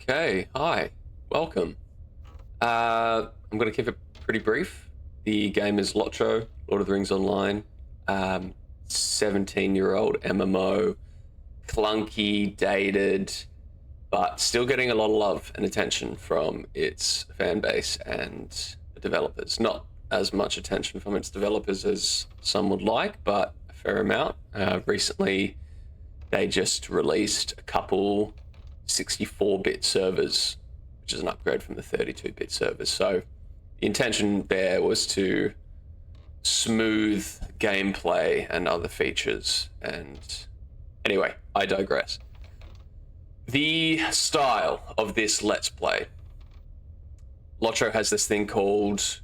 Okay, hi, welcome. I'm going to keep it pretty brief. The game is LOTRO, Lord of the Rings Online. 17-year-old MMO, clunky, dated, but still getting a lot of love and attention from its fan base and the developers. Not as much attention from its developers as some would like, but a fair amount. Recently, they just released a couple 64-bit servers, which is an upgrade from the 32-bit servers. So the intention there was to smooth gameplay and other features. And anyway, I digress. The style of this Let's Play. LOTRO has this thing called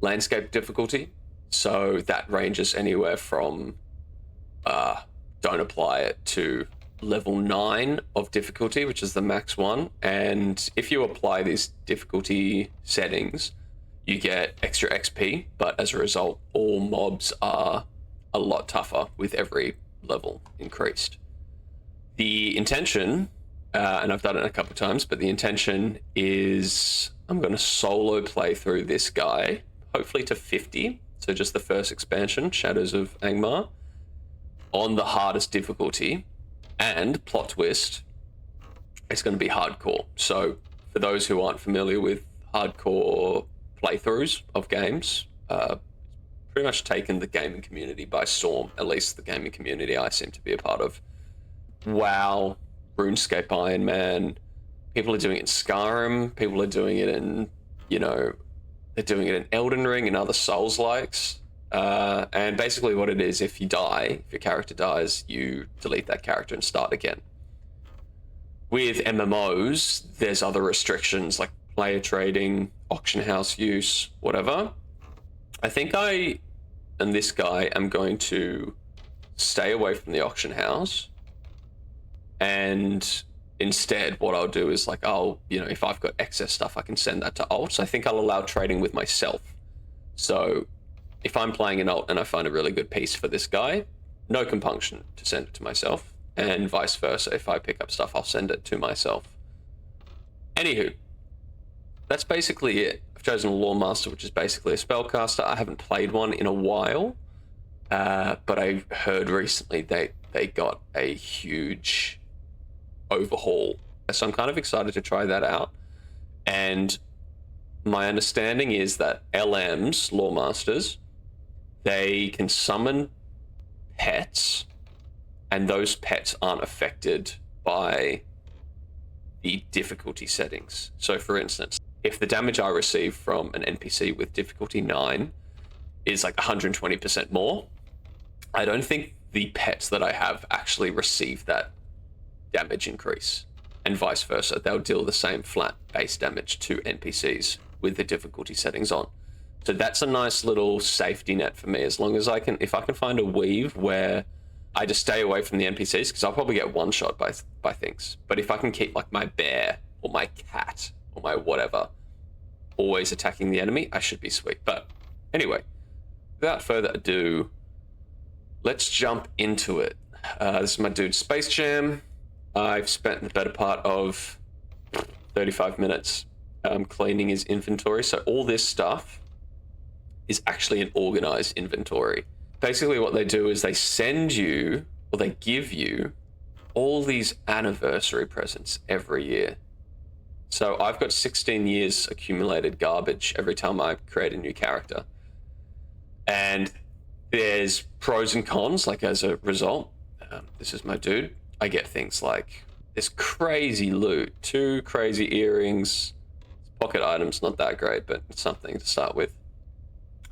landscape difficulty. So that ranges anywhere from don't apply it to level 9 of difficulty, which is the max one. And if you apply these difficulty settings, you get extra XP, but as a result, all mobs are a lot tougher with every level increased. The intention, and I've done it a couple of times, but the intention is I'm going to solo play through this guy, hopefully to 50. So just the first expansion, Shadows of Angmar, on the hardest difficulty. And plot twist, it's going to be hardcore. So for those who aren't familiar with hardcore playthroughs of games, pretty much taken the gaming community by storm, at least the gaming community I seem to be a part of. WoW, RuneScape, Iron Man, people are doing it in Skyrim, people are doing it in, they're doing it in Elden Ring and other Souls-likes. And basically what it is, if you die, if your character dies, you delete that character and start again. With MMOs, there's other restrictions like player trading, auction house use, whatever. I think I and this guy am going to stay away from the auction house, and instead what I'll do is if I've got excess stuff, I can send that to alts. I think I'll allow trading with myself. So if I'm playing an alt and I find a really good piece for this guy, no compunction to send it to myself, and vice versa. If I pick up stuff, I'll send it to myself. Anywho, that's basically it. I've chosen a Loremaster, which is basically a spellcaster. I haven't played one in a while, but I heard recently they got a huge overhaul. So I'm kind of excited to try that out. And my understanding is that LMs, Loremasters, they can summon pets, and those pets aren't affected by the difficulty settings. So for instance, if the damage I receive from an NPC with difficulty 9 is like 120% more, I don't think the pets that I have actually receive that damage increase, and vice versa. They'll deal the same flat base damage to NPCs with the difficulty settings on. So that's a nice little safety net for me, as long as if I can find a weave where I just stay away from the NPCs, because I'll probably get one shot by things. But if I can keep like my bear or my cat or my whatever always attacking the enemy, I should be sweet. But anyway, without further ado, let's jump into it. This is my dude Spacejam. I've spent the better part of 35 minutes cleaning his inventory. So all this stuff is actually an organized inventory. Basically what they do is they send you, or they give you, all these anniversary presents every year. So I've got 16 years accumulated garbage every time I create a new character. And there's pros and cons, like as a result. This is my dude. I get things like this crazy loot, 2 crazy earrings, pocket items, not that great, but it's something to start with.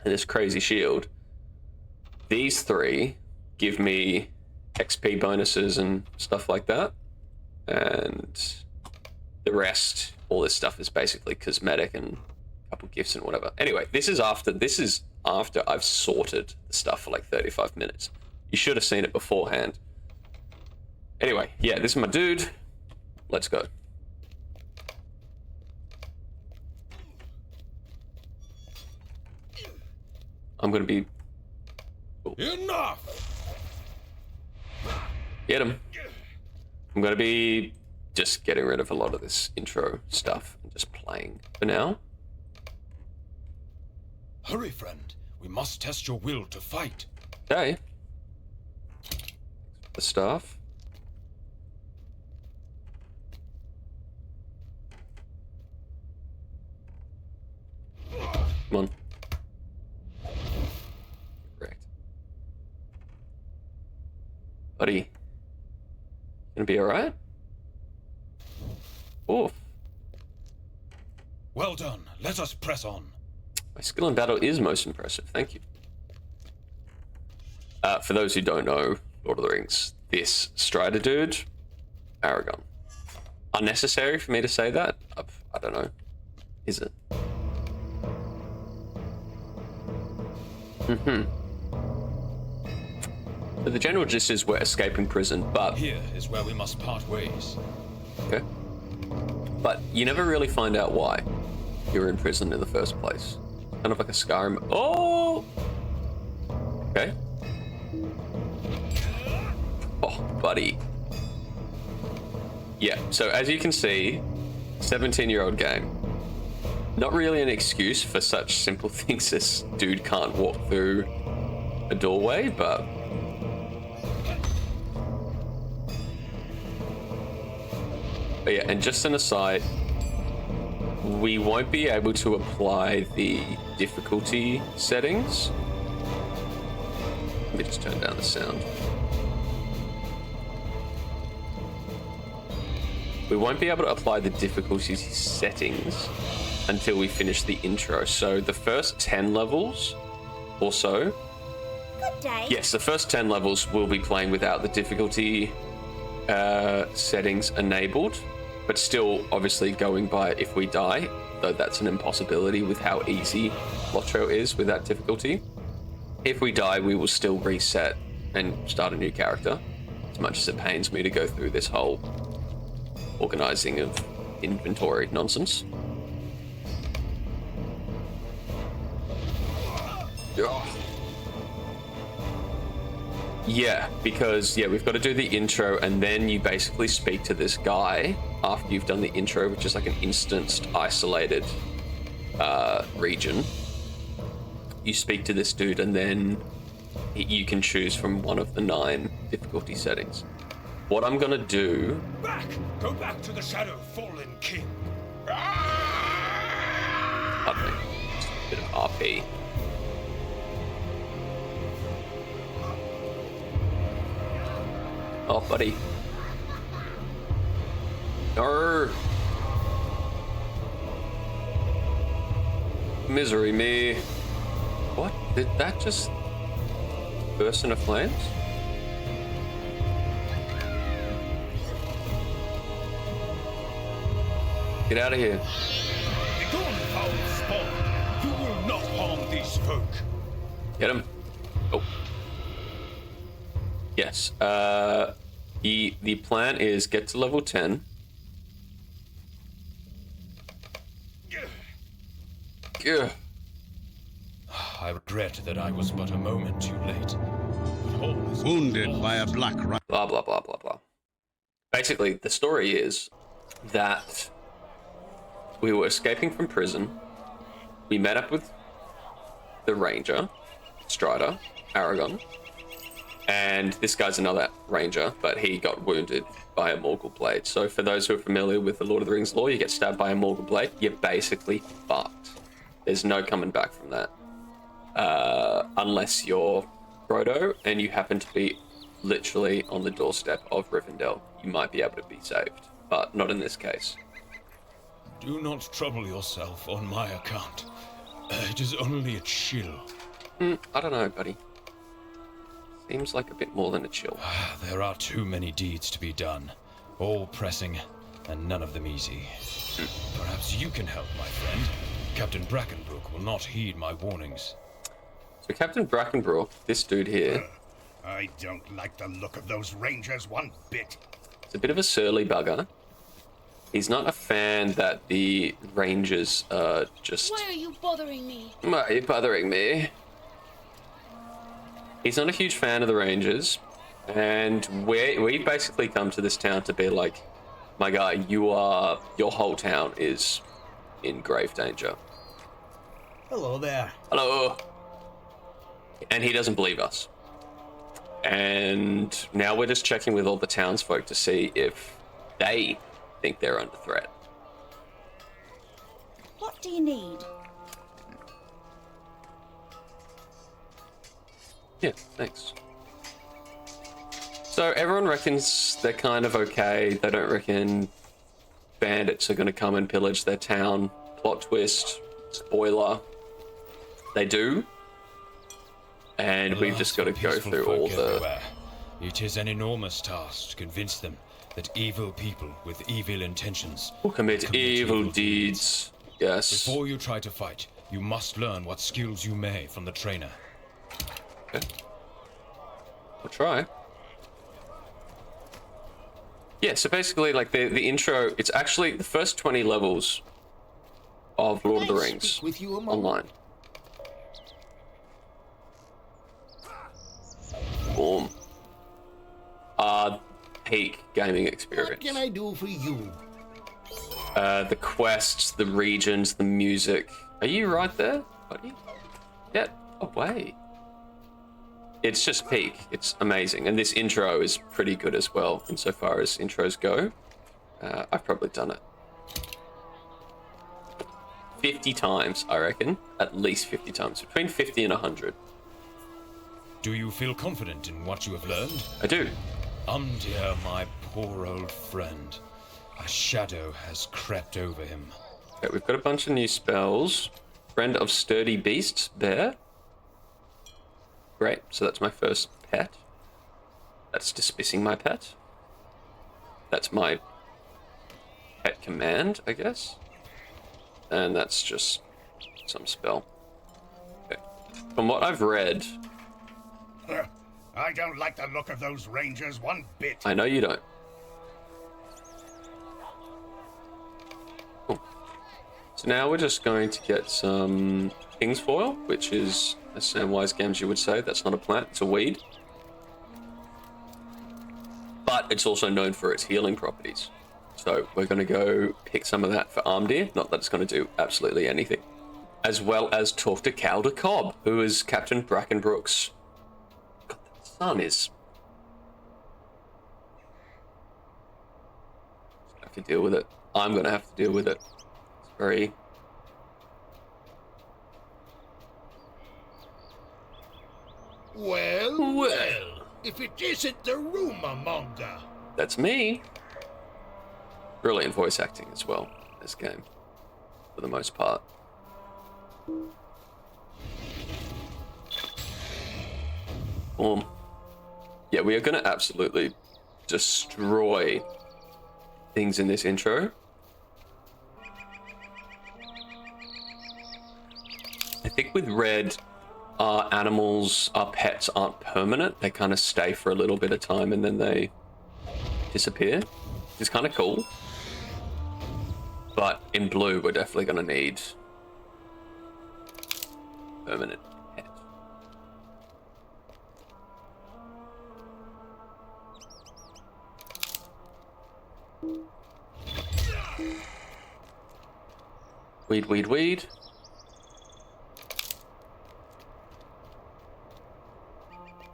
And this crazy shield. These 3 give me XP bonuses and stuff like that. And the rest, all this stuff is basically cosmetic and a couple gifts and whatever. Anyway, this is after I've sorted the stuff for like 35 minutes. You should have seen it beforehand. Anyway, yeah, this is my dude. Let's go. I'm gonna be... Ooh. Enough! Get him. I'm gonna be just getting rid of a lot of this intro stuff and just playing for now. Hurry, friend. We must test your will to fight. Okay. The staff. Come on. Correct. Buddy. Gonna be alright? Oof. Well done. Let us press on. My skill in battle is most impressive. Thank you. For those who don't know Lord of the Rings, this Strider dude, Aragon. Unnecessary for me to say that? I don't know. Is it? So the general gist is we're escaping prison, but... Here is where we must part ways. Okay. But you never really find out why you're in prison in the first place. Kind of like a Skyrim. Oh! Okay. Oh, buddy. Yeah, so as you can see, 17-year-old game. Not really an excuse for such simple things as dude can't walk through a doorway, but... But yeah, and just an aside, we won't be able to apply the difficulty settings. Let me just turn down the sound. We won't be able to apply the difficulty settings until we finish the intro. So the first 10 levels or so. Good day. Yes, the first 10 levels will be playing without the difficulty settings enabled, but still obviously going by if we die, though that's an impossibility with how easy LOTRO is with that difficulty. If we die, we will still reset and start a new character, as much as it pains me to go through this whole organizing of inventory nonsense. Yeah, because we've got to do the intro, and then you basically speak to this guy after you've done the intro, which is like an instanced, isolated region. You speak to this dude, and then you can choose from one of the 9 difficulty settings. What I'm gonna do... Go back to the shadow, fallen king. Pardon me. Just a bit of RP. Oh, buddy. Arr. Misery me. What? Did that just burst into flames? Get out of here. Begone, foul spawn. You will not harm these folk. Get him. Oh. Yes. The plan is get to level 10. Ugh. I regret that I was but a moment too late. But all is Wounded by a black rat. Blah, blah, blah, blah, blah. Basically, the story is that we were escaping from prison. We met up with the Ranger, Strider, Aragon, and this guy's another Ranger, but he got wounded by a Morgul blade. So for those who are familiar with the Lord of the Rings lore, you get stabbed by a Morgul blade, you're basically fucked. There's no coming back from that. Unless you're Frodo and you happen to be literally on the doorstep of Rivendell, you might be able to be saved, but not in this case. Do not trouble yourself on my account. It is only a chill. I don't know, buddy. Seems like a bit more than a chill. There are too many deeds to be done, all pressing, and none of them easy. Perhaps you can help, my friend. Captain Brackenbrook will not heed my warnings. So Captain Brackenbrook, this dude here, I don't like the look of those rangers one bit. is a bit of a surly bugger. He's not a fan that the Rangers are just... Why are you bothering me? Why are you bothering me? He's not a huge fan of the Rangers, and we basically come to this town to be like, my guy, your whole town is in grave danger. Hello there. Hello. And he doesn't believe us. And now we're just checking with all the townsfolk to see if they think they're under threat. What do you need? Yeah, thanks. So everyone reckons they're kind of okay. They don't reckon bandits are going to come and pillage their town. Plot twist, spoiler, they do. And we've just got to go through all the... Everywhere. It is an enormous task to convince them that evil people with evil intentions will commit evil deeds. Yes. Before you try to fight, you must learn what skills you may from the trainer. Okay. We'll try. Yeah, so basically, like, the intro, it's actually the first 20 levels of Lord of the Rings With you online. Boom. Peak gaming experience. What can I do for you? The quests, the regions, the music. Are you right there, buddy? Get away. It's just peak. It's amazing. And this intro is pretty good as well, insofar as intros go. I've probably done it 50 times, I reckon. At least 50 times. Between 50 and 100. Do you feel confident in what you have learned? I do. Dear, my poor old friend. A shadow has crept over him. Okay, we've got a bunch of new spells. Friend of sturdy beasts, bear. Great, so that's my first pet. That's dismissing my pet. That's my pet command, I guess. And that's just some spell. Okay. From what I've read... I don't like the look of those rangers one bit. I know you don't. Cool. So now we're just going to get some King's Foil, which is, as Samwise Gamgee would say, that's not a plant, it's a weed. But it's also known for its healing properties. So we're going to go pick some of that for Armdeer, not that it's going to do absolutely anything. As well as talk to Calder Cobb, who is Captain Brackenbrook's... God, the sun is... I have to deal with it. I'm going to have to deal with it. It's very... Well, if it isn't the rumor monger. That's me. Brilliant voice acting as well, this game, for the most part. Yeah, we are going to absolutely destroy things in this intro. I think with Red, our animals, our pets aren't permanent. They kind of stay for a little bit of time and then they disappear. It's kind of cool. But in Blue, we're definitely going to need permanent pet. Weed, weed, weed.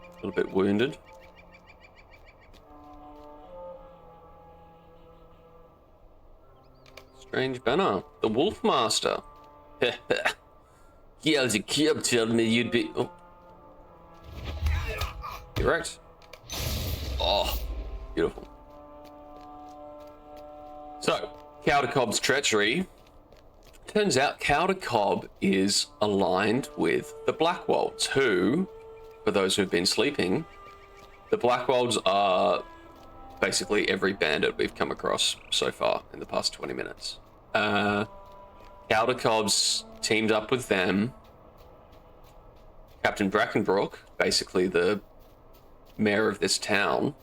A little bit wounded. Strange banner. The Wolfmaster. Yells Kib told me you'd be... Oh. Correct. Oh, beautiful. So, Calder Cobb's treachery. Turns out Calder Cobb is aligned with the Blackwolds, who, for those who've been sleeping, the Blackwolds are basically every bandit we've come across so far in the past 20 minutes. Calder Cobb's teamed up with them. Captain Brackenbrook, basically the mayor of this town,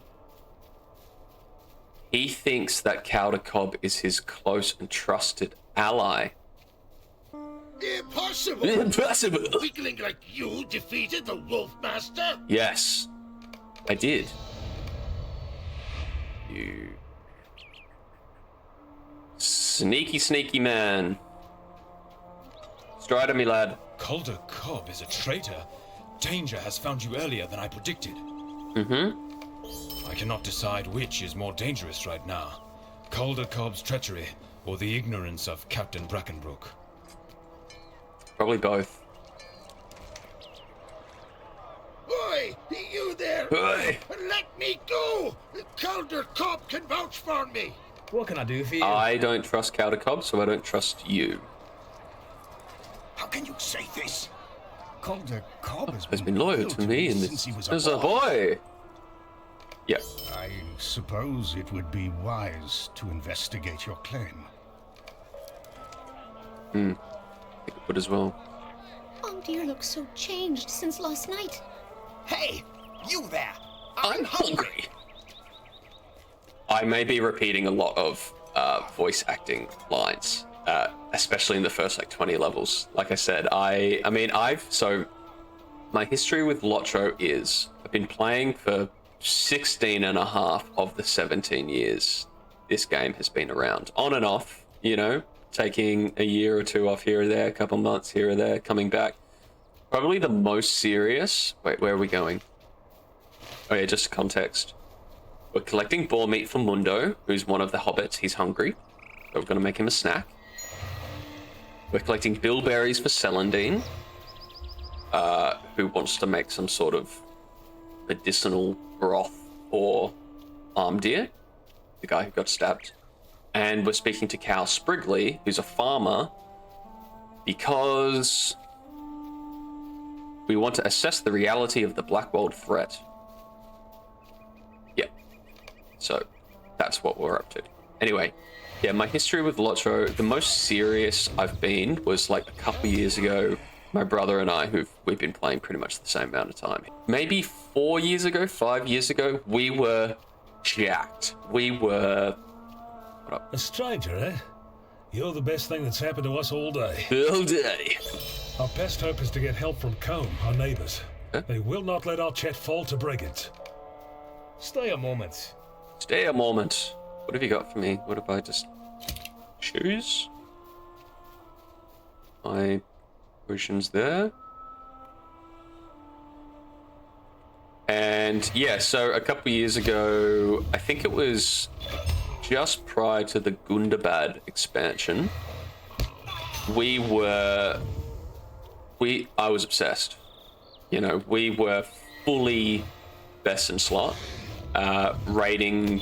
he thinks that Calder Cobb is his close and trusted ally. Impossible! Impossible! A weakling like you defeated the Wolfmaster? Yes, I did. You Sneaky, sneaky man. Stride on me, lad. Calder Cobb is a traitor. Danger has found you earlier than I predicted. I cannot decide which is more dangerous right now. Calder Cobb's treachery or the ignorance of Captain Brackenbrook. Probably both. Oi, you there! Oi. Let me go! Calder Cobb can vouch for me! What can I do for you? I don't trust Calder Cobb, so I don't trust you. How can you say this? Calder Cobb Has been loyal to me in since this he was as a boy. Yeah. I suppose it would be wise to investigate your claim. I think it would as well. Oh dear, looks so changed since last night. Hey, you there! I'm hungry. I may be repeating a lot of voice acting lines, especially in the first like 20 levels. Like I said, so my history with LOTRO is I've been playing for 16 and a half of the 17 years this game has been around, on and off, you know, taking a year or two off here or there, a couple months here or there, coming back. Probably the most serious. Wait, where are we going? Oh yeah, just context. We're collecting boar meat for Mundo, who's one of the hobbits. He's hungry, so we're going to make him a snack. We're collecting bilberries for Celandine, who wants to make some sort of medicinal broth for Armdeer, the guy who got stabbed. And we're speaking to Cal Sprigley, who's a farmer, because we want to assess the reality of the Blackwold threat. Yeah. So that's what we're up to. Anyway, yeah, my history with LOTRO, the most serious I've been was like a couple years ago. My brother and I, we've been playing pretty much the same amount of time. Maybe 4 years ago, 5 years ago, we were jacked. We were... A stranger, eh? You're the best thing that's happened to us all day. All day. Our best hope is to get help from Combe, our neighbors. Huh? They will not let our Chet fall to brigands. Stay a moment. Stay a moment. What have you got for me? What have I just... Shoes? My potions there. And yeah, so a couple years ago, I think it was just prior to the Gundabad expansion, I was obsessed. You know, we were fully best in slot, rating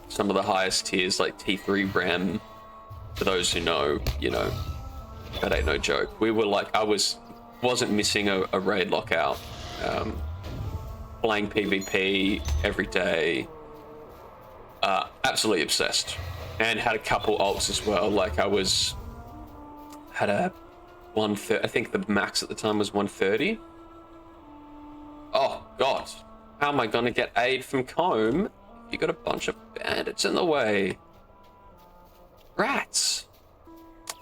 some of the highest tiers like T3 Ram. For those who know, you know, that ain't no joke. We were like, wasn't missing a raid lockout. Playing PvP every day. Absolutely obsessed. And had a couple ults as well. Like had a 130, I think the max at the time was 130. Oh god. How am I gonna get aid from Combe if you got a bunch of bandits in the way? Rats.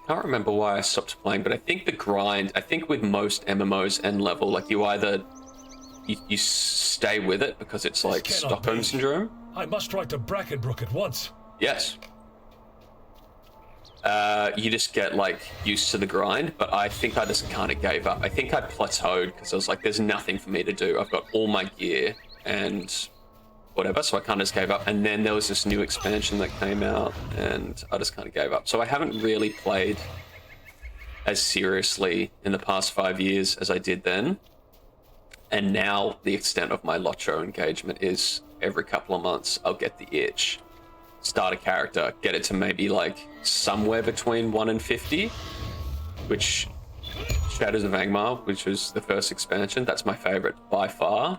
Can't remember why I stopped playing, but I think the grind, I think with most MMOs and level, like you either you stay with it because it's like cannot Stockholm be. syndrome. I must write to Brackenbrook at once. Yes. You just get like used to the grind, but I think I just kind of gave up. I think I plateaued because I was like, there's nothing for me to do. I've got all my gear and whatever, so I kind of just gave up. And then there was this new expansion that came out and I just kind of gave up. So I haven't really played as seriously in the past 5 years as I did then. And now the extent of my LOTRO engagement is every couple of months I'll get the itch, start a character, get it to maybe like somewhere between 1 and 50, which Shadows of Angmar, which was the first expansion, that's my favorite by far.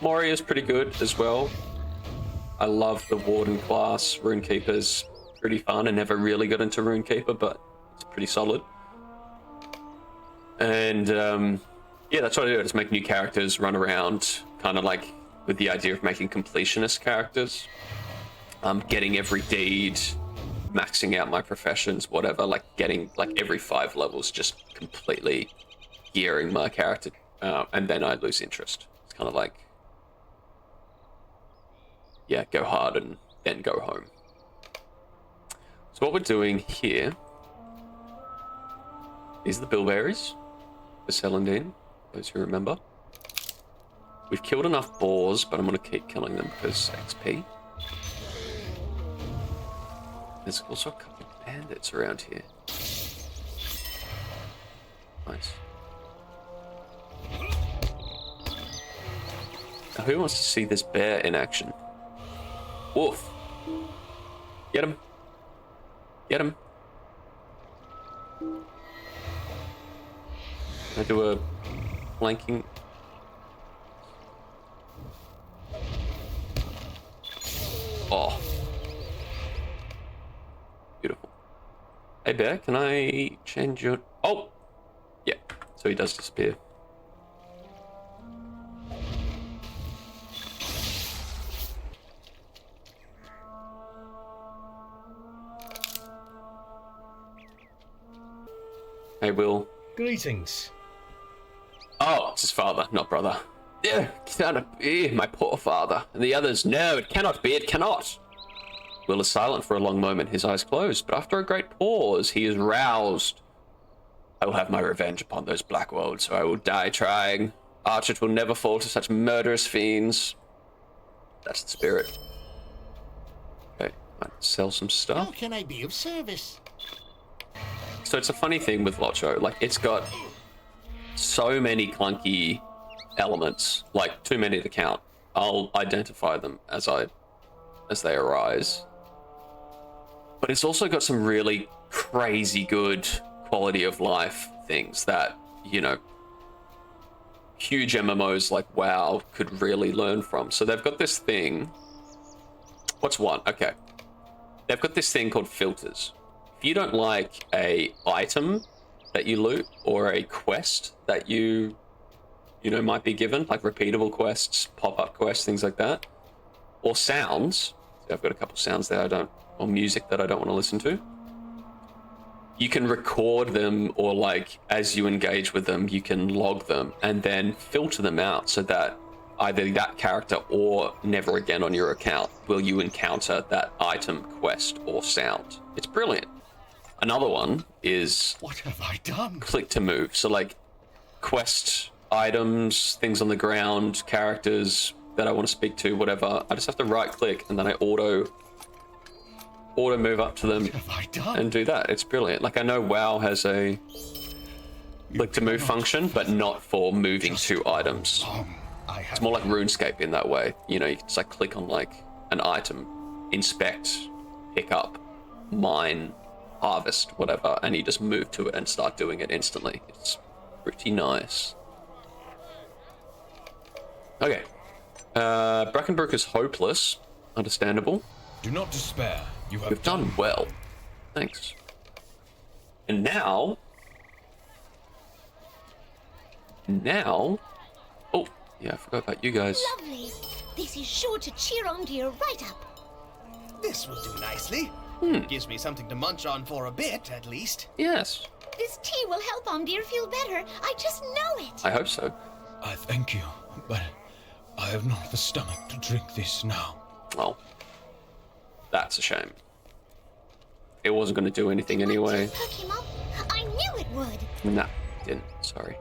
Moria's pretty good as well. I love the Warden class. Runekeeper's pretty fun. I never really got into Runekeeper, but it's pretty solid. And yeah, that's what I do. I just make new characters, run around, kind of like with the idea of making completionist characters. Getting every deed, maxing out my professions, whatever, like getting like every 5 levels, just completely gearing my character, and then I lose interest. It's kind of like, yeah, go hard and then go home. So what we're doing here, these are the bilberries for Celandine, those who remember. We've killed enough boars, but I'm going to keep killing them because XP. There's also a couple of bandits around here. Nice. Now, who wants to see this bear in action? Wolf. Get him. Get him. Can I do a flanking? Oh. Beautiful. Hey, bear, can I change your... Oh! Yeah, so he does disappear. Hey, Will. Greetings. Oh, it's his father, not brother. Yeah, cannot be, my poor father. And the others, no, it cannot be, it cannot. Will is silent for a long moment, his eyes closed, but after a great pause, he is roused. I will have my revenge upon those black wolves, or I will die trying. Archers will never fall to such murderous fiends. That's the spirit. Okay, might sell some How stuff. can I be of service? So it's a funny thing with LOTRO, like it's got so many clunky elements, like too many to count. I'll identify them as they arise. But it's also got some really crazy good quality of life things that, you know, huge MMOs like WoW could really learn from. So they've got this thing. What's one? Okay. They've got this thing called filters. If you don't like a item that you loot or a quest that you know, might be given, like repeatable quests, pop-up quests, things like that, or sounds. So I've got a couple sounds there or music that I don't want to listen to. You can record them, or like as you engage with them, you can log them and then filter them out so that either that character or never again on your account will you encounter that item, quest, or sound. It's brilliant. Another one is What have I done? click to move. So like quest items, things on the ground, characters that I want to speak to, whatever. I just have to right click and then I auto move up to them What have I done? and do that. It's brilliant. Like I know WoW has a click to move function, but not for moving to items. It's more like RuneScape in that way. You know, you can just like click on like an item, inspect, pick up, mine, harvest, whatever, and you just move to it and start doing it instantly. It's pretty nice. Okay. Brackenbrook is hopeless. Understandable. Do not despair. You've done well. Thanks. And now... Oh, yeah, I forgot about you guys. Lovely. This is sure to cheer Ondir right up. This will do nicely. Gives me something to munch on for a bit, at least. Yes, This tea will help Ondir feel better. I just know it. I hope so. I thank you, but I have not the stomach to drink this now. Well, that's a shame. It wasn't going to do anything anyway. Perk him up. I knew it would. Nah, didn't. Sorry.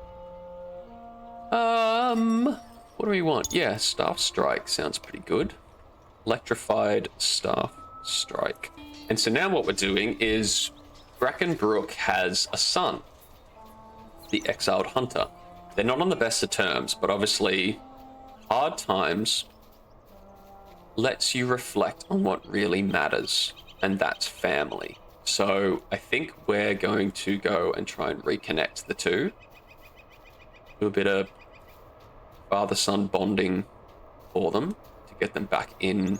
What do we want? Yeah, Staff Strike sounds pretty good. Electrified Staff Strike. And so now what we're doing is Brackenbrook has a son, the Exiled Hunter. They're not on the best of terms, but obviously hard times lets you reflect on what really matters, and that's family. So I think we're going to go and try and reconnect the two. Do a bit of father-son bonding for them to get them back in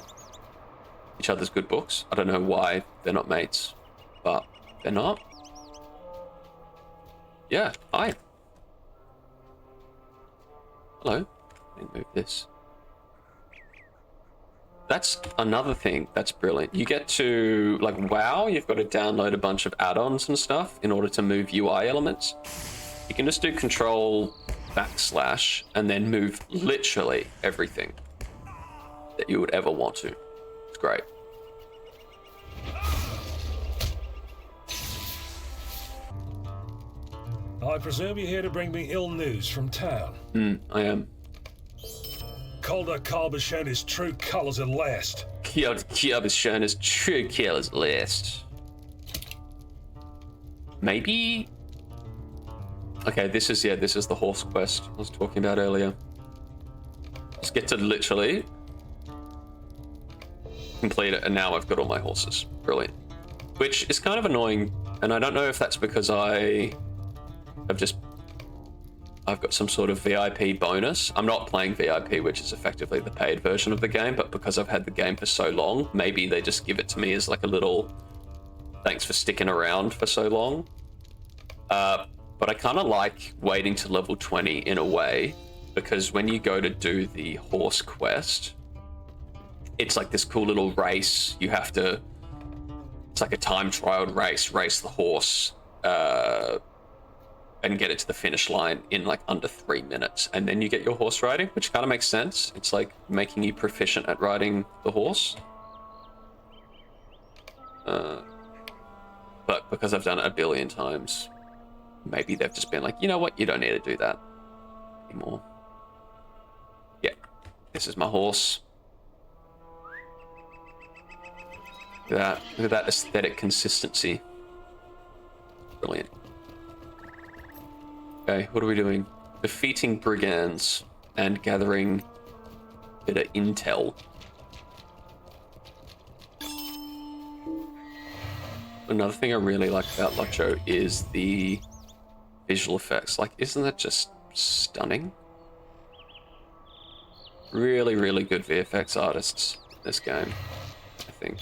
each other's good books. I don't know why they're not mates, but they're not. Yeah, hi. Hello. Let me move this. That's another thing that's brilliant. You get to, like, WoW, you've got to download a bunch of add-ons and stuff in order to move UI elements. You can just do Control / and then move literally everything that you would ever want to. It's great. I presume you're here to bring me ill news from town. I am. Calder Cobb has shown his true colours at last. Kyob has shown his true killer's list. Maybe... Okay, this is the horse quest I was talking about earlier. Just get to literally complete it, and now I've got all my horses. Brilliant. Which is kind of annoying, and I don't know if that's because I've got some sort of VIP bonus. I'm not playing VIP, which is effectively the paid version of the game, but because I've had the game for so long, maybe they just give it to me as like a little thanks for sticking around for so long. But I kind of like waiting to level 20 in a way, because when you go to do the horse quest, it's like this cool little race. You have to, it's like a time trialed race the horse, and get it to the finish line in like under 3 minutes. And then you get your horse riding, which kind of makes sense. It's like making you proficient at riding the horse. But because I've done it a billion times, maybe they've just been like, you know what, you don't need to do that anymore. Yeah, this is my horse. Look at that aesthetic consistency. Brilliant. Okay, what are we doing? Defeating brigands and gathering a bit of intel. Another thing I really like about LOTRO is the visual effects. Like, isn't that just stunning? Really, really good VFX artists in this game, I think.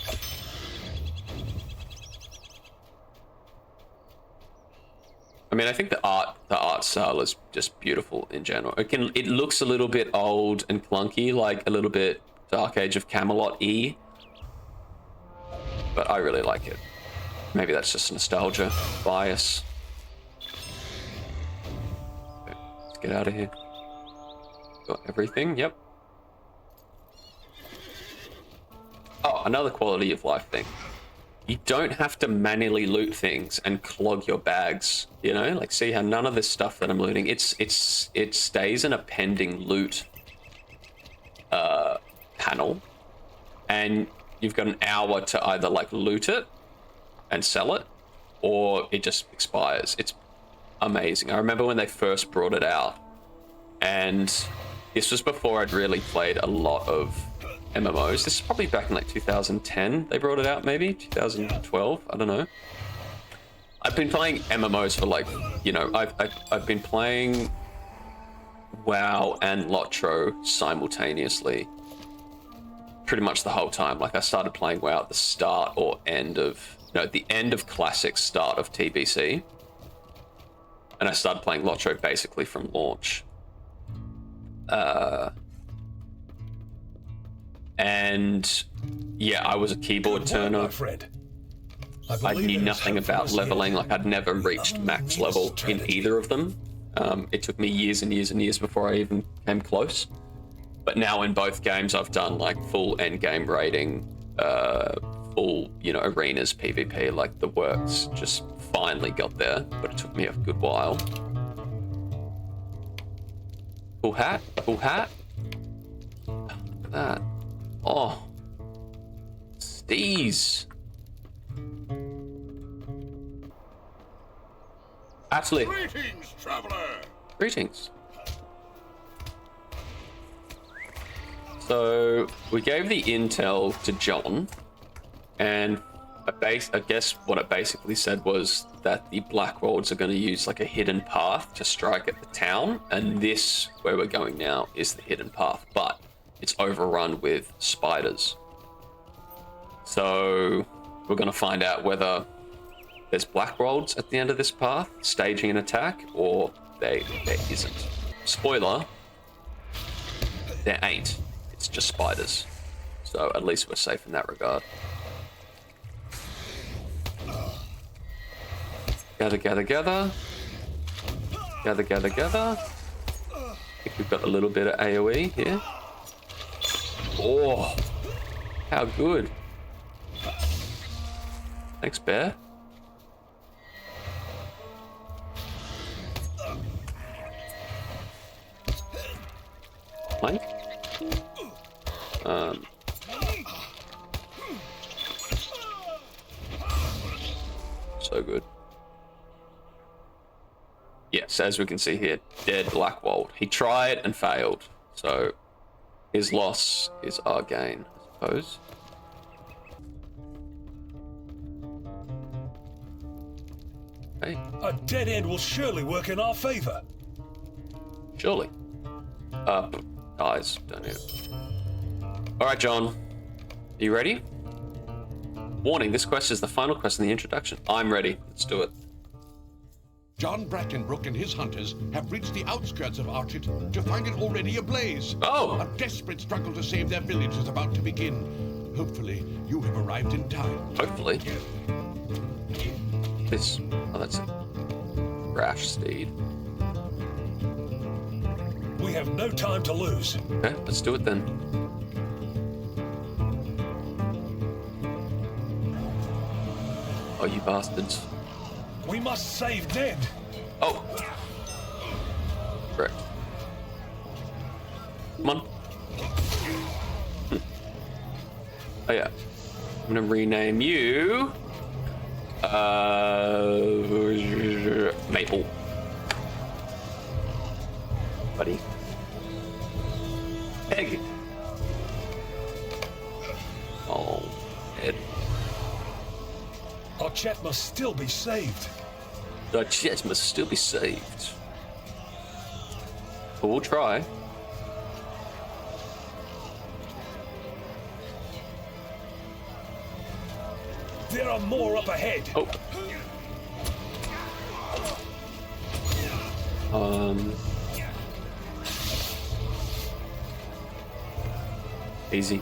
I mean, I think the art style is just beautiful in general. It looks a little bit old and clunky, like a little bit Dark Age of Camelot-y, but I really like it. Maybe that's just nostalgia bias. Okay, let's get out of here. Got everything, yep. Oh, another quality of life thing. You don't have to manually loot things and clog your bags, you know? Like, see how none of this stuff that I'm looting, it stays in a pending loot panel, and you've got an hour to either like loot it and sell it, or it just expires. It's amazing. I remember when they first brought it out, and this was before I'd really played a lot of MMOs. This is probably back in like 2010 they brought it out, maybe 2012, I don't know. I've been playing MMOs for like, you know, I've been playing WoW and LOTRO simultaneously pretty much the whole time. Like, I started playing WoW at the start or end of, no, at the end of Classic, start of TBC, and I started playing LOTRO basically from launch. And yeah, I was a keyboard turner. I knew nothing about leveling. Like, I'd never reached max level in either of them. It took me years and years and years before I even came close. But now in both games, I've done like full end game rating, full, you know, arenas, PvP, like the works. Just finally got there, but it took me a good while. Cool hat, cool hat. Look at that. Oh, steez. Absolutely. Greetings, traveler. Greetings. So we gave the intel to John, and I guess what it basically said was that the Black Worlds are going to use like a hidden path to strike at the town, and this, where we're going now, is the hidden path, but it's overrun with spiders. So we're going to find out whether there's Black Worlds at the end of this path staging an attack, or there isn't. Spoiler, there ain't. It's just spiders. So at least we're safe in that regard. Gather, gather, gather. Gather, gather, gather. I think we've got a little bit of AoE here. Oh, how good. Thanks, bear. Plank. So good. Yes, as we can see here, dead Blackwold. He tried and failed, so his loss is our gain, I suppose. Hey, A dead end will surely work in our favor. surely. Guys, don't need it. Alright, John. Are you ready? Warning, this quest is the final quest in the introduction. I'm ready. Let's do it. John Brackenbrook and his hunters have reached the outskirts of Archit to find it already ablaze. Oh! A desperate struggle to save their village is about to begin. Hopefully, you have arrived in time. Hopefully. This. Oh, that's a rash steed. We have no time to lose. Okay, let's do it then. Oh, you bastards. We must save Ned. Oh! Correct. Come on. Oh, yeah. I'm gonna rename you. Maple. Buddy. Egg. Oh, Ed. Our chat must still be saved. The jet must still be saved. But we'll try. There are more up ahead. Oh. Easy.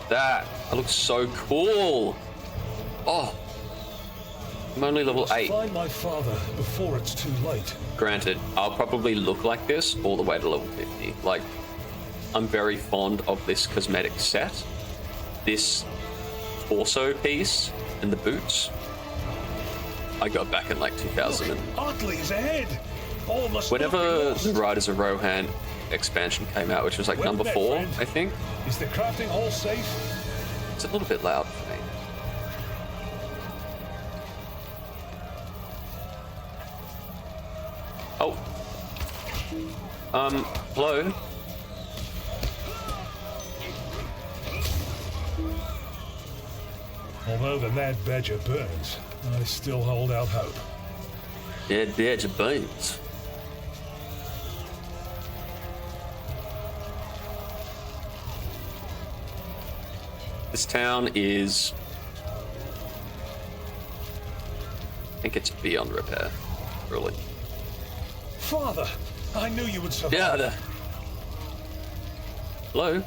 That looks so cool. Oh. I'm only level 8. Find my father before it's too late. Granted, I'll probably look like this all the way to level 50. Like, I'm very fond of this cosmetic set. This torso piece and the boots. I got back in like 2000. Otley is ahead. All must Whenever not be lost. the Riders of Rohan expansion came out, which was like Well number met, 4, friend. I think. Is the crafting hall safe? It's a little bit loud for me. Oh. Hello? Although the mad badger burns, I still hold out hope. Dead badger bones. This town is... I think it's beyond repair, really. Father, I knew you would survive. Yeah, hello?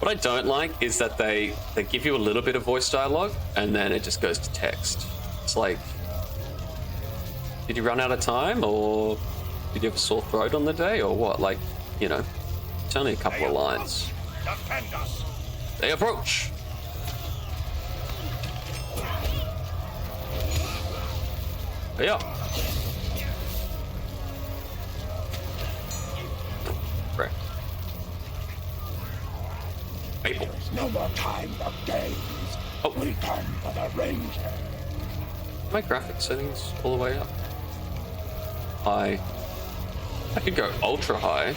What I don't like is that they give you a little bit of voice dialogue and then it just goes to text. It's like, did you run out of time, or did you have a sore throat on the day, or what? Like, you know, it's only a couple of lines. Defend us. They approach. Yeah. Correct. Maple. No more time for games. Oh. We come for the ranger. My graphics settings all the way up. High. I could go ultra high.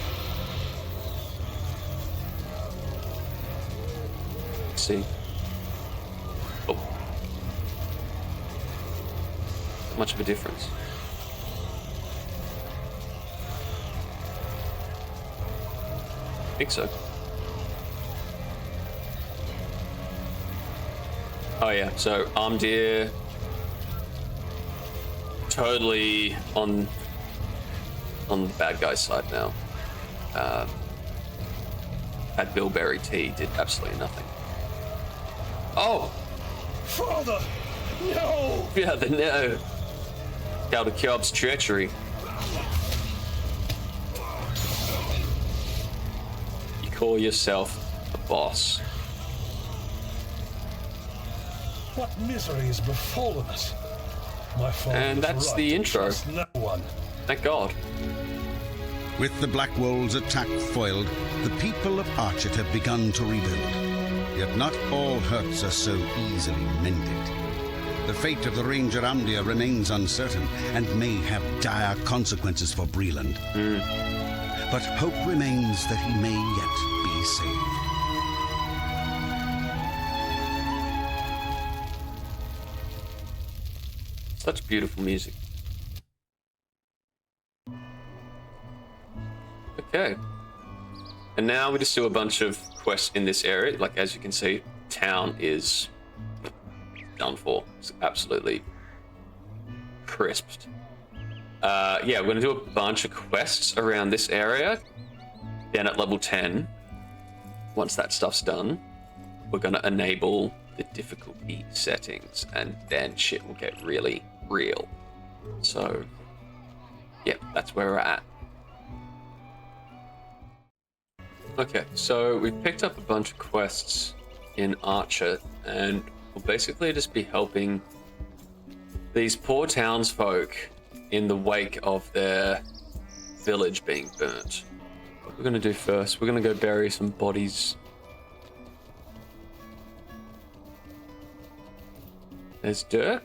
Let's see. Oh. Not much of a difference. I think so. Oh yeah, so Armdeer totally on the bad guy's side now. That Bilberry tea did absolutely nothing. Oh! Father! No! Yeah, the no. Caldecub's treachery. You call yourself a boss. What misery has befallen us? My father And was that's right the to intro. trust no one. Thank God. With the Black Wolves' attack foiled, the people of Archet have begun to rebuild. Yet not all hurts are so easily mended. The fate of the Ranger Amdia remains uncertain and may have dire consequences for Breland. But hope remains that he may yet be saved. Such beautiful music. Okay. And now we just do a bunch of quests in this area. Like, as you can see, town is done for. It's absolutely crisped. Yeah, we're going to do a bunch of quests around this area. Then at level 10, once that stuff's done, we're going to enable the difficulty settings, and then shit will get really real. So, yeah, that's where we're at. Okay, so we've picked up a bunch of quests in Archet, and we'll basically just be helping these poor townsfolk in the wake of their village being burnt. What we're going to do first, we're going to go bury some bodies. There's Dirk.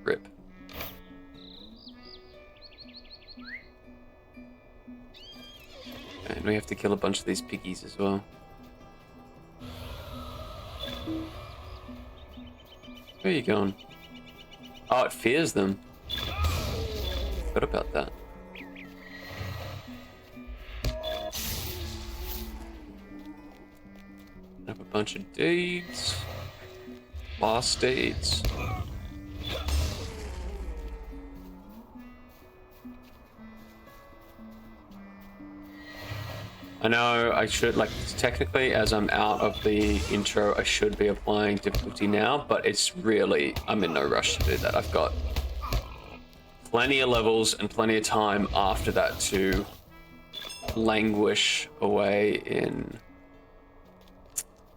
Rip. And we have to kill a bunch of these piggies as well. Where are you going? Oh, it fears them. Forgot about that. Have a bunch of deeds. Last deeds. I know I should, like, technically, as I'm out of the intro, I should be applying difficulty now, but it's really, I'm in no rush to do that. I've got plenty of levels and plenty of time after that to languish away in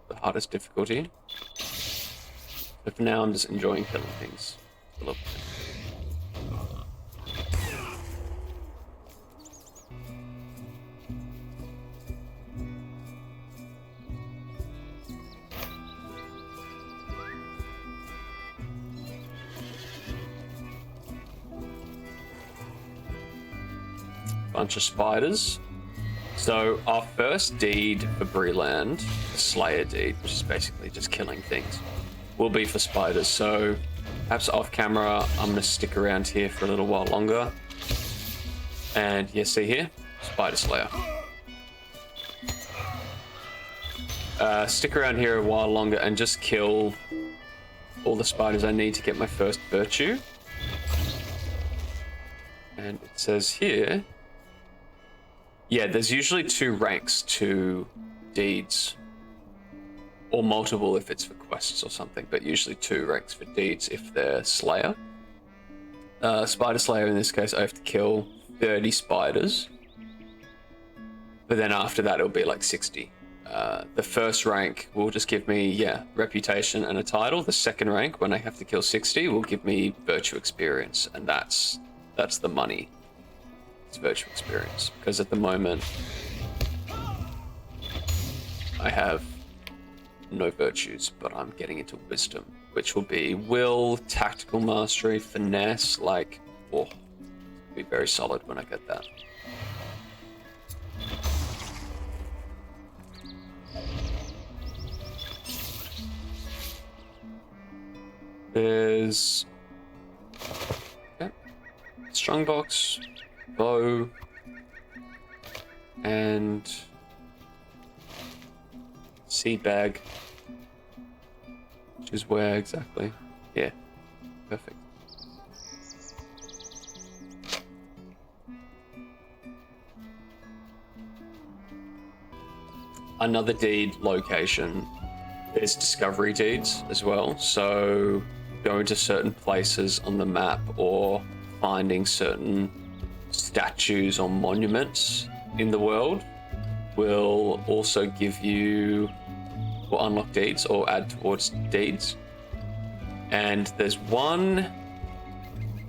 the hardest difficulty. But for now, I'm just enjoying killing things. I love it. Bunch of spiders. So our first deed for Breland, the Slayer deed, which is basically just killing things, will be for spiders. So perhaps off camera, I'm going to stick around here for a little while longer. And yeah, see here, Spider Slayer. Stick around here a while longer and just kill all the spiders I need to get my first virtue. And it says here, yeah, there's usually 2 ranks to deeds, or multiple if it's for quests or something, but usually 2 ranks for deeds if they're Slayer. Spider Slayer in this case, I have to kill 30 spiders, but then after that it'll be like 60. The first rank will just give me, yeah, reputation and a title. The second rank, when I have to kill 60, will give me virtue experience, and that's the money. It's virtue experience, because at the moment I have no virtues, but I'm getting into wisdom, which will be will, tactical mastery, finesse, like, oh, it'll be very solid when I get that. There's okay. Strongbox, bow, and seed bag, which is where exactly? Yeah, perfect. Another deed location. There's discovery deeds as well, so going to certain places on the map or finding certain statues or monuments in the world will also give you, or unlock deeds or add towards deeds. And there's one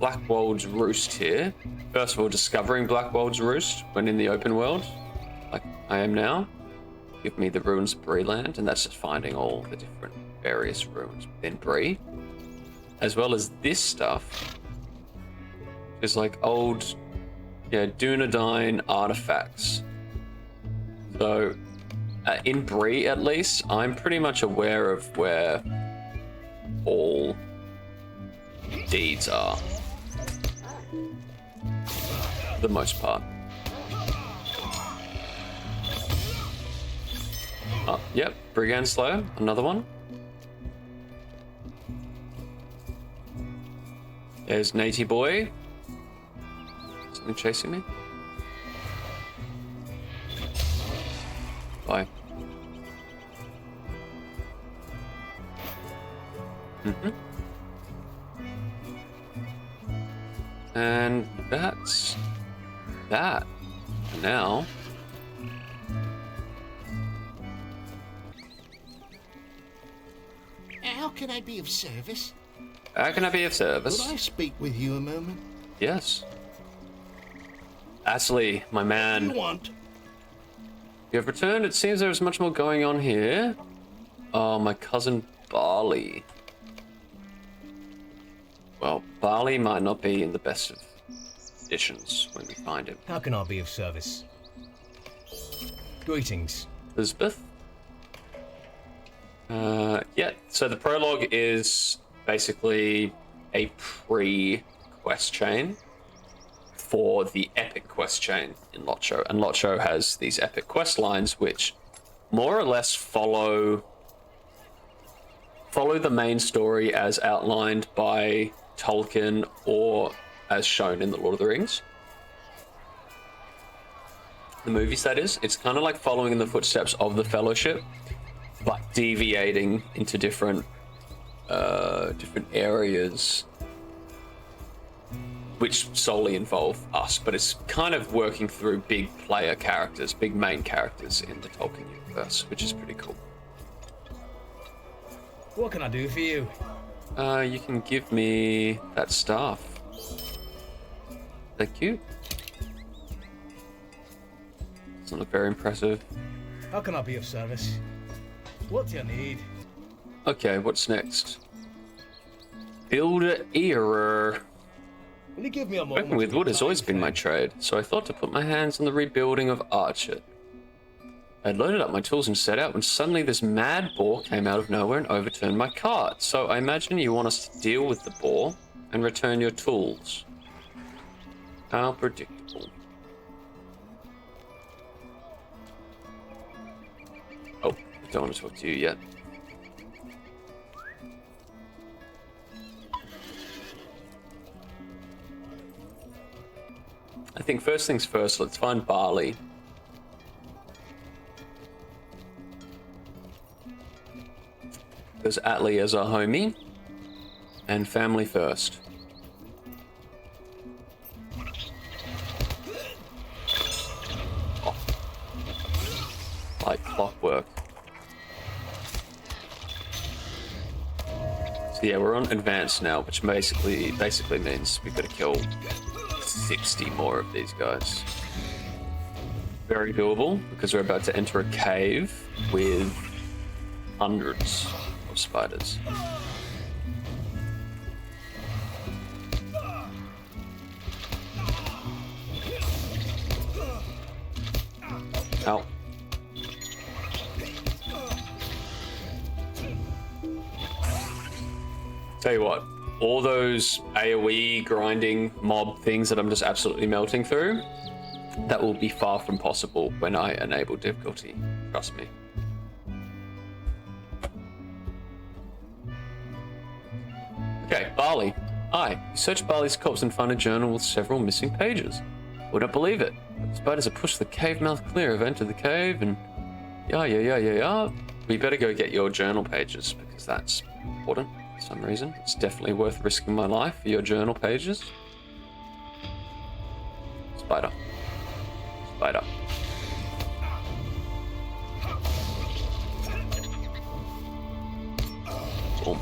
Blackwold's Roost here. First of all, discovering Blackwold's Roost when in the open world, like I am now. Give me the ruins of Breeland, and that's just finding all the different various ruins within Bree. As well as this stuff. Is like old, Dunedain artifacts. So, in Bree at least, I'm pretty much aware of where all deeds are. For the most part. Oh, yep, Brigand Slayer, another one. There's Natey Boy. Something chasing me? Bye. And that's that. Now. How can I be of service? How can I be of service? Could I speak with you a moment? Yes. Astley, my man. What do you want? You have returned. It seems there is much more going on here. Oh, my cousin Barley. Well, Barley might not be in the best of conditions when we find him. How can I be of service? Greetings. Elizabeth? Yeah, so the prologue is basically a pre-quest chain for the epic quest chain in LOTRO. And LOTRO has these epic quest lines which more or less follow the main story as outlined by Tolkien or as shown in The Lord of the Rings. The movies, that is. It's kind of like following in the footsteps of the Fellowship, but deviating into different areas which solely involve us, but it's kind of working through big player characters, big main characters in the Tolkien universe, which is pretty cool. What can I do for you? You can give me that staff. Thank you. Doesn't look very impressive. How can I be of service? What do you need? Okay, what's next? Build a ear. Will you give me a moment? Working with wood has always been my trade, so I thought to put my hands on the rebuilding of Archet. I had loaded up my tools and set out when suddenly this mad boar came out of nowhere and overturned my cart. So I imagine you want us to deal with the boar and return your tools. How predictable. Oh, I don't want to talk to you yet. I think first things first, let's find Barley. Because Atlee is our homie. And family first. Oh. Like clockwork. So yeah, we're on advanced now, which basically means we've got to kill 60 more of these guys. Very doable, because we're about to enter a cave with hundreds of spiders. Ow. Tell you what, all those AoE grinding mob things that I'm just absolutely melting through, that will be far from possible when I enable difficulty. Trust me. Okay, Barley. Hi. You searched Barley's corpse and found a journal with several missing pages. Wouldn't believe it. The spiders have pushed the cave mouth clear, have entered the cave, and yeah. We better go get your journal pages, because that's important. For some reason. It's definitely worth risking my life for your journal pages. Spider. Boom.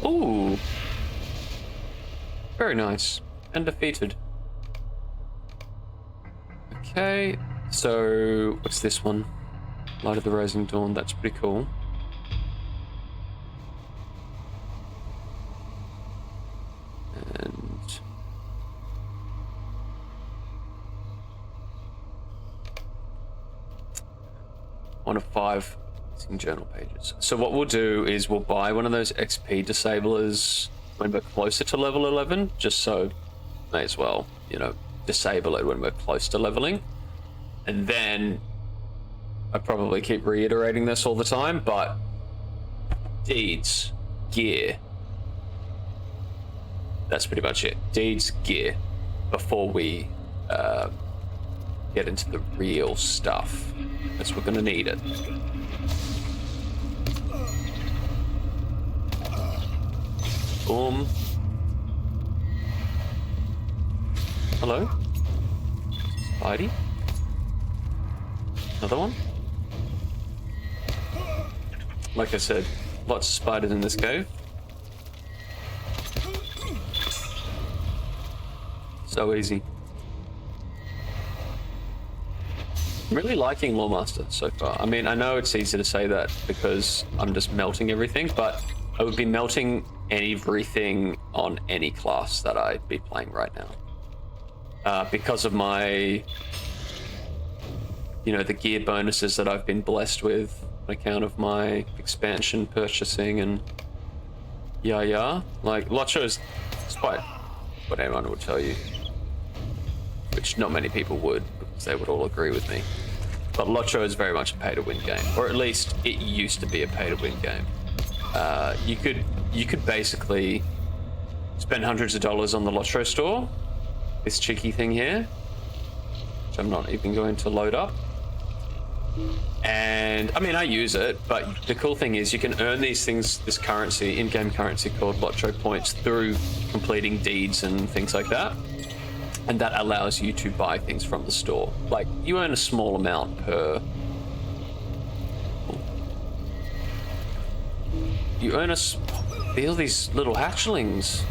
Ooh. Very nice. And defeated. Okay, so what's this one? Light of the Rising Dawn, that's pretty cool. And 1 of 5 missing journal pages. So what we'll do is we'll buy one of those XP disablers when we're closer to level 11, just so may as well, you know, disable it when we're close to leveling. And then I probably keep reiterating this all the time, but deeds, gear. That's pretty much it. Deeds, gear, before we get into the real stuff, because we're gonna need it. Boom. Hello? Spidey? Another one? Like I said, lots of spiders in this cave. So easy. I'm really liking Loremaster so far. I mean, I know it's easy to say that because I'm just melting everything, but I would be melting everything on any class that I'd be playing right now. Because of my, you know, the gear bonuses that I've been blessed with on account of my expansion purchasing and yeah. Like, LOTRO is, despite what anyone would tell you, which not many people would, because they would all agree with me, but LOTRO is very much a pay-to-win game, or at least it used to be a pay-to-win game. You could basically spend hundreds of dollars on the LOTRO store, this cheeky thing here, which I'm not even going to load up. And I mean, I use it, but the cool thing is you can earn these things, this currency, in-game currency called LOTRO points, through completing deeds and things like that. And that allows you to buy things from the store. Like, you earn a small amount per... You earn feel these little hatchlings.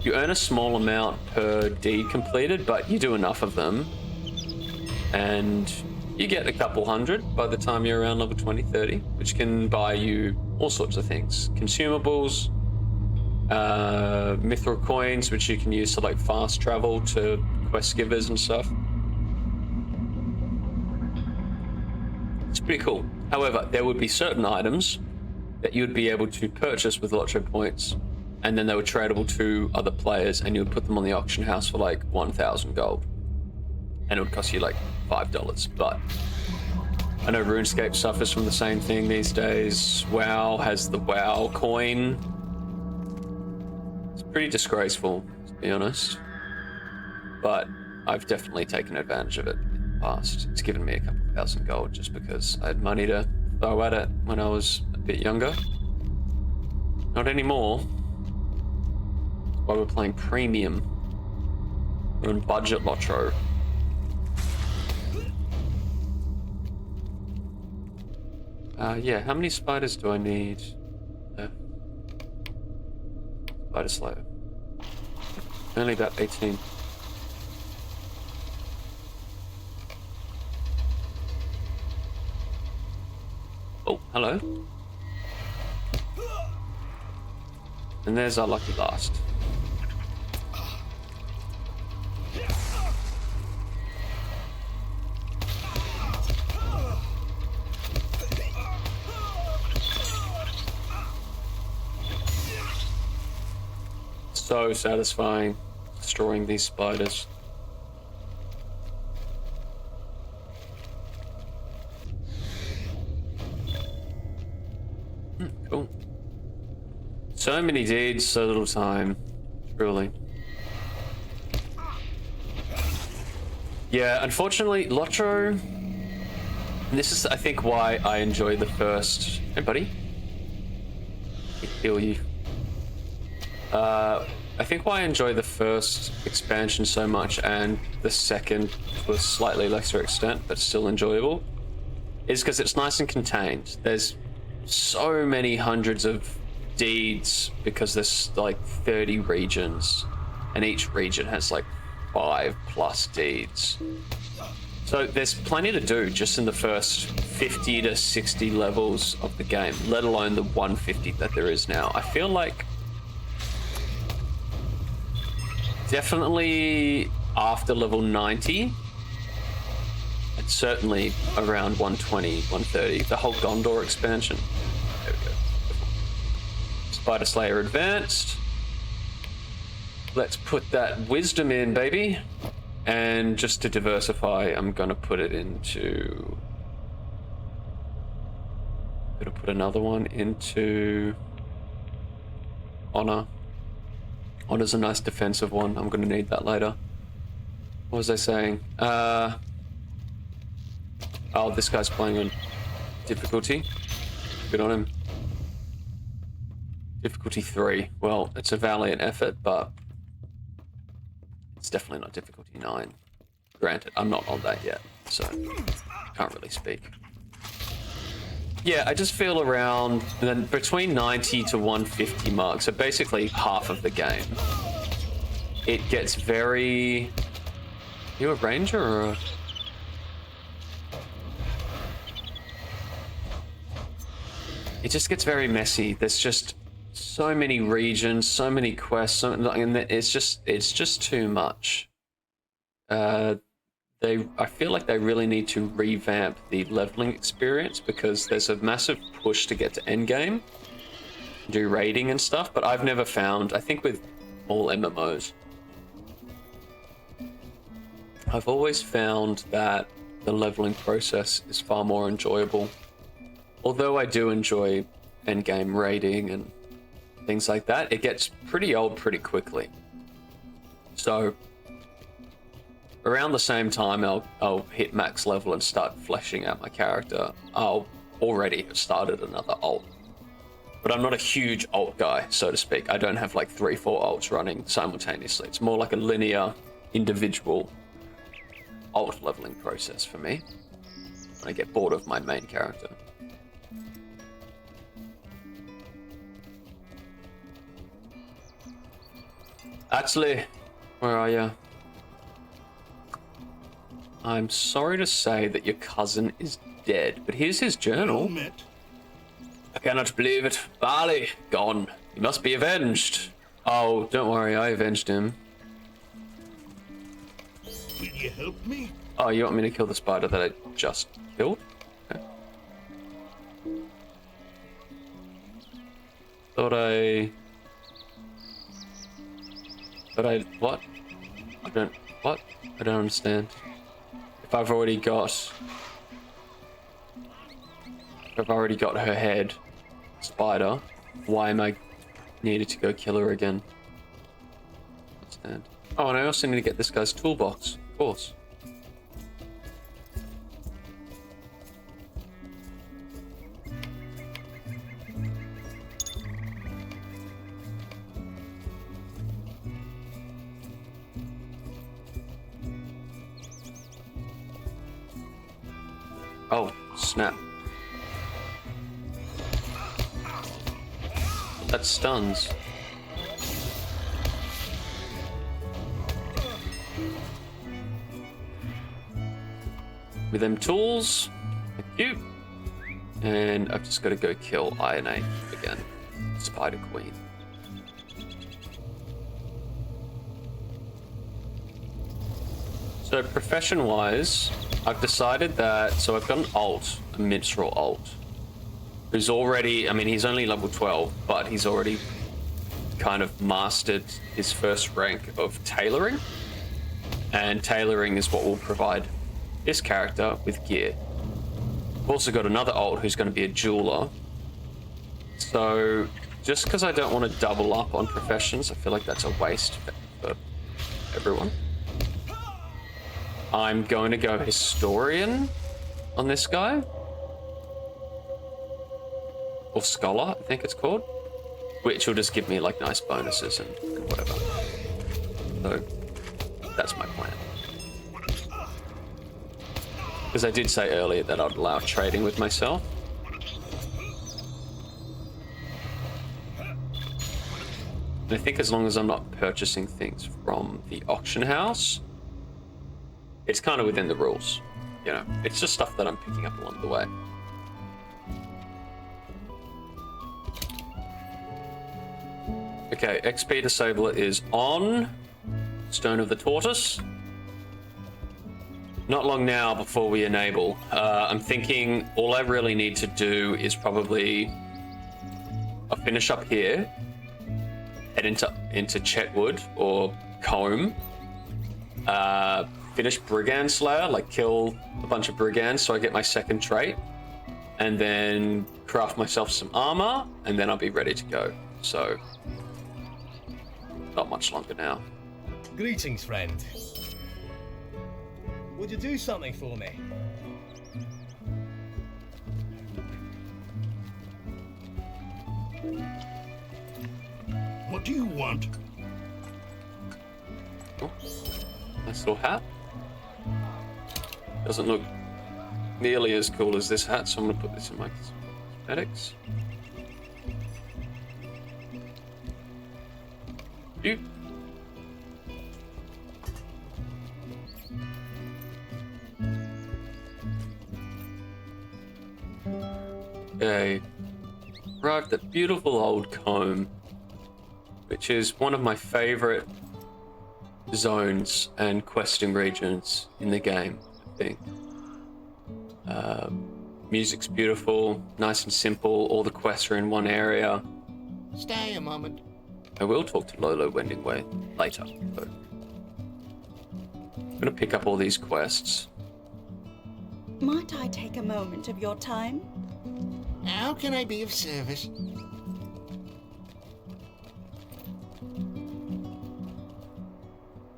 You earn a small amount per deed completed, but you do enough of them, and you get a couple hundred by the time you're around level 20, 30, which can buy you all sorts of things. Consumables, mithril coins, which you can use to like fast travel to quest givers and stuff. It's pretty cool. However, there would be certain items that you would be able to purchase with LOTRO points, and then they were tradable to other players, and you would put them on the auction house for like 1,000 gold, and it would cost you like $5. But I know RuneScape suffers from the same thing these days. WoW has the WoW coin. It's pretty disgraceful, to be honest, but I've definitely taken advantage of it in the past. It's given me a couple thousand gold just because I had money to throw at it when I was a bit younger. Not anymore. That's why we're playing premium. We're on budget LOTRO. Yeah, how many spiders do I need? Spider Slayer. Only about 18. Oh, hello. And there's our lucky last. So satisfying destroying these spiders. Cool. So many deeds, so little time. Truly. Yeah, unfortunately, LOTRO... This is, I think, why I enjoy the first... Hey, buddy. Heal you. I think why I enjoy the first expansion so much, and the second to a slightly lesser extent, but still enjoyable, is because it's nice and contained. There's so many hundreds of deeds because there's like 30 regions, and each region has like 5+ deeds. So there's plenty to do just in the first 50 to 60 levels of the game, let alone the 150 that there is now. I feel like definitely after level 90, and certainly around 120, 130, the whole Gondor expansion. There we go. Spider Slayer advanced. Let's put that wisdom in, baby. And just to diversify, I'm gonna put it into... Gonna put another one into honor. Honor's a nice defensive one. I'm gonna need that later. What was I saying? Oh, this guy's playing on difficulty. Good on him. Difficulty 3. Well, it's a valiant effort, but it's definitely not difficulty 9. Granted, I'm not on that yet, so can't really speak. Yeah, I just feel around then between 90 to 150 marks, so basically half of the game. It gets very... You a ranger or a... It just gets very messy. There's just so many regions, so many quests, and it's just too much. I feel like they really need to revamp the leveling experience because there's a massive push to get to endgame, do raiding and stuff, but I've never found, I think with all MMOs, I've always found that the leveling process is far more enjoyable. Although I do enjoy endgame raiding and things like that, it gets pretty old pretty quickly. So around the same time I'll hit max level and start fleshing out my character, I'll already have started another ult. But I'm not a huge ult guy, so to speak. I don't have like 3-4 ults running simultaneously. It's more like a linear, individual ult leveling process for me when I get bored of my main character. Actually, where are you? I'm sorry to say that your cousin is dead, but here's his journal. I cannot believe it. Barley, gone. He must be avenged. Oh, don't worry, I avenged him. Will you help me? Oh, you want me to kill the spider that I just killed? Okay. What? I don't understand. If I've already got her head, spider, why am I needed to go kill her again? Understand. Oh, and I also need to get this guy's toolbox, of course. Oh, snap. That stuns. With them tools, thank you. And I've just got to go kill Ionate again. Spider Queen. So profession-wise, I've decided that, so I've got an alt, a minstrel alt, who's already, I mean, he's only level 12, but he's already kind of mastered his first rank of tailoring. And tailoring is what will provide this character with gear. I've also got another alt who's going to be a jeweler. So just because I don't want to double up on professions, I feel like that's a waste for everyone. I'm going to go historian on this guy. Or scholar, I think it's called. Which will just give me like nice bonuses and whatever. So that's my plan. Because I did say earlier that I'd allow trading with myself. And I think as long as I'm not purchasing things from the auction house, it's kind of within the rules. You know, it's just stuff that I'm picking up along the way. Okay, XP disabler is on. Stone of the Tortoise. Not long now before we enable. I'm thinking all I really need to do is probably I'll finish up here, head into Chetwood or Combe, finish Brigand Slayer, like kill a bunch of brigands so I get my second trait, and then craft myself some armor, and then I'll be ready to go. So not much longer now. Greetings, friend. Would you do something for me? What do you want? Oh, nice little hat. Doesn't look nearly as cool as this hat, so I'm gonna put this in my cosmetics. You. Okay. Arrived at beautiful old Combe, which is one of my favorite zones and questing regions in the game, I think. Music's beautiful, nice and simple. All the quests are in one area. Stay a moment. I will talk to Lolo Wendingway later, but I'm gonna pick up all these quests. Might I take a moment of your time? How can I be of service?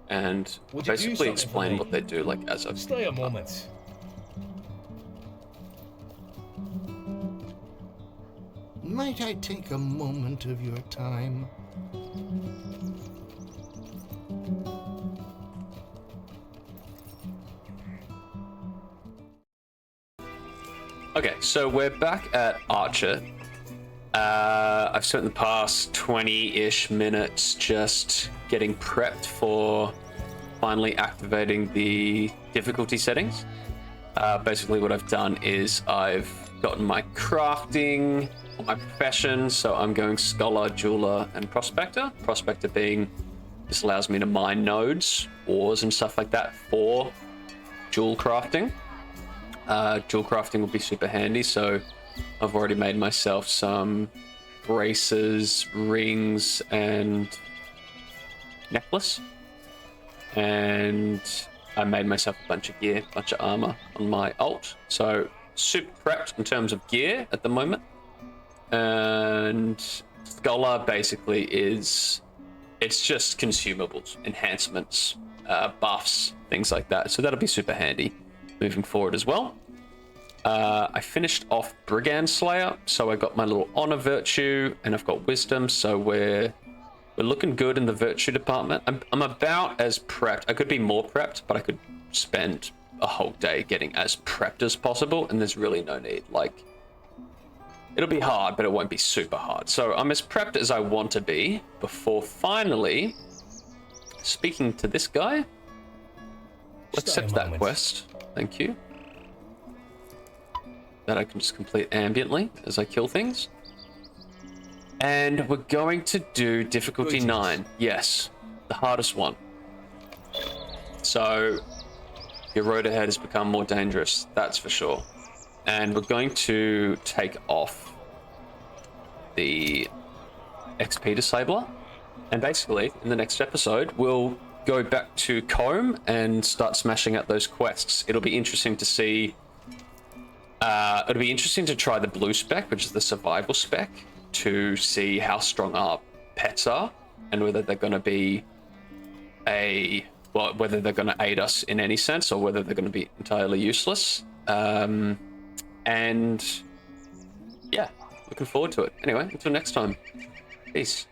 And Would you do basically something explain for me? what they do, like as I've Stay a moment. Might I take a moment of your time? Okay, so we're back at Archer. I've spent the past 20-ish minutes just getting prepped for finally activating the difficulty settings. Basically what I've done is I've gotten my crafting, my profession, so I'm going Scholar, Jeweler, and Prospector. Prospector being, this allows me to mine nodes, ores, and stuff like that for jewel crafting. Jewel crafting will be super handy, so I've already made myself some braces, rings, and necklace. And I made myself a bunch of gear, a bunch of armor on my ult. So super prepped in terms of gear at the moment. And Scholar basically is, it's just consumables, enhancements, buffs, things like that. So that'll be super handy moving forward as well. I finished off Brigand Slayer, so I got my little honor virtue, and I've got wisdom, so we're looking good in the virtue department. I'm about as prepped. I could be more prepped, but I could spend a whole day getting as prepped as possible, and there's really no need. Like, it'll be hard, but it won't be super hard. So I'm as prepped as I want to be before finally speaking to this guy. Let's accept that quest. Thank you. That I can just complete ambiently as I kill things. And we're going to do difficulty 9. Yes, the hardest one. So your road ahead has become more dangerous, that's for sure. And we're going to take off the XP disabler. And basically, in the next episode, we'll go back to Combe and start smashing out those quests. It'll be interesting to see. It'll be interesting to try the blue spec, which is the survival spec, to see how strong our pets are and whether they're going to be whether they're going to aid us in any sense or whether they're going to be entirely useless. And yeah, looking forward to it. Anyway, until next time, peace.